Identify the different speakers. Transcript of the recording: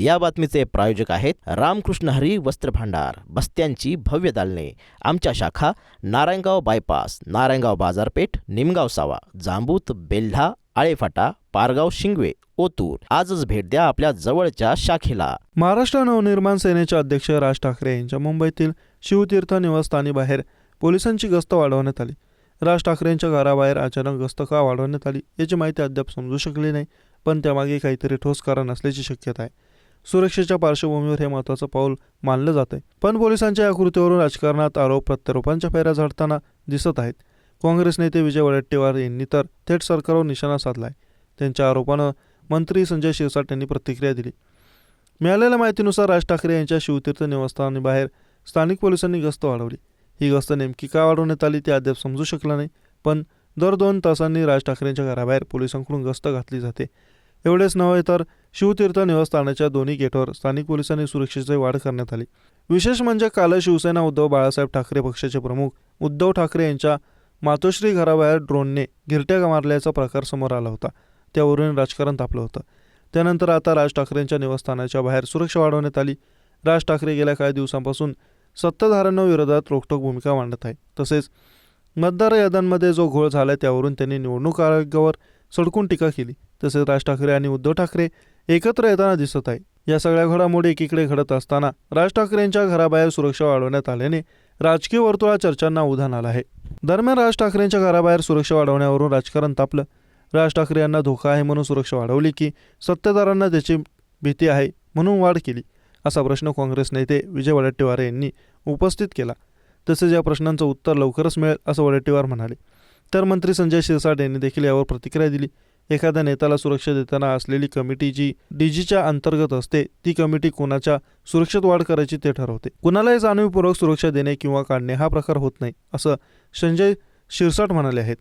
Speaker 1: या बातमीचे प्रायोजक आहेत रामकृष्ण हरी वस्त्र भांडार, बस्त्यांची भव्य दालने. आमच्या शाखा नारायणगाव बायपास, नारायणगाव बाजारपेठ, निमगाव सावा, जांबूत, बेल्ढा, आळेफाटा, पारगाव, शिंगवे, ओतूर. आजच भेट द्या आपल्या जवळच्या शाखेला.
Speaker 2: महाराष्ट्र नवनिर्माण सेनेचे अध्यक्ष राज ठाकरे यांच्या मुंबईतील शिवतीर्थ निवासस्थानी बाहेर पोलिसांची गस्त वाढवण्यात आली. राज ठाकरेंच्या घराबाहेर अचानक गस्त का वाढवण्यात आली याची माहिती अद्याप समजू शकली नाही, पण त्यामागे काहीतरी ठोस कारण असल्याची शक्यता आहे. सुरक्षेच्या पार्श्वभूमीवर हे महत्त्वाचं पाऊल मानलं जात आहे. पण पोलिसांच्या या कृतीवरून राजकारणात आरोप प्रत्यारोपांच्या फेऱ्या झडताना दिसत आहेत. काँग्रेस नेते विजय वडेट्टीवार यांनी तर थेट सरकारवर निशाणा साधला आहे. त्यांच्या आरोपानं मंत्री संजय शिरसाट यांनी प्रतिक्रिया दिली. मिळालेल्या माहितीनुसार राज ठाकरे यांच्या शिवतीर्थ निवासस्थानी बाहेर स्थानिक पोलिसांनी गस्त वाढवली. ही गस्त नेमकी का वाढवण्यात आली ते अद्याप समजू शकलं नाही, पण दर 2 तासांनी राज ठाकरेंच्या घराबाहेर पोलिसांकडून गस्त घातली जाते. एवढेच नव्हे तर शिवतीर्थ निवासस्थानाच्या दोन्ही गेटवर स्थानिक पोलिसांनी सुरक्षेची वाढ करण्यात आली. विशेष म्हणजे काल शिवसेना उद्धव बाळासाहेब ठाकरे पक्षाचे प्रमुख उद्धव ठाकरे यांच्या मातोश्री घराबाहेर ड्रोनने घिरट्या मारल्याचा प्रकार समोर आला होता. त्यावरून राजकारण तापलं होतं. त्यानंतर आता राज ठाकरेंच्या निवासस्थानाच्या बाहेर सुरक्षा वाढवण्यात आली. राज ठाकरे गेल्या काही दिवसांपासून सत्ताधाऱ्यांविरोधात रोखठोक भूमिका मांडत आहे. तसेच मतदार याद्यांमध्ये जो घोळ झाला त्यावरून त्यांनी निवडणूक आयोगावर सडकून टीका केली. तसेच राज ठाकरे आणि उद्धव ठाकरे एकत्र येताना दिसत आहे. या सगळ्या घडामोडी एकीकडे घडत असताना राज ठाकरेंच्या घराबाहेर सुरक्षा वाढवण्यात आल्याने राजकीय वर्तुळात चर्चांना उधाण आलं आहे. दरम्यान राज ठाकरेंच्या घराबाहेर सुरक्षा वाढवण्यावरून राजकारण तापलं. राज ठाकरे यांना धोका आहे म्हणून सुरक्षा वाढवली की सत्ताधाऱ्यांना त्याची भीती आहे म्हणून वाढ केली, असा प्रश्न काँग्रेस नेते विजय वडेट्टीवार यांनी उपस्थित केला. तसेच या प्रश्नांचं उत्तर लवकरच मिळेल असं वडेट्टीवार म्हणाले. तर मंत्री संजय शिरसाट यांनी देखील यावर प्रतिक्रिया दिली. एखाद्या नेत्याला सुरक्षा देताना असलेली कमिटी जी डीजीच्या अंतर्गत असते, ती कमिटी कोणाच्या सुरक्षेत वाढ करायची ते ठरवते. कुणालाही जाणीवपूर्वक सुरक्षा देणे किंवा काढणे हा प्रकार होत नाही, असं संजय शिरसाट म्हणाले आहेत.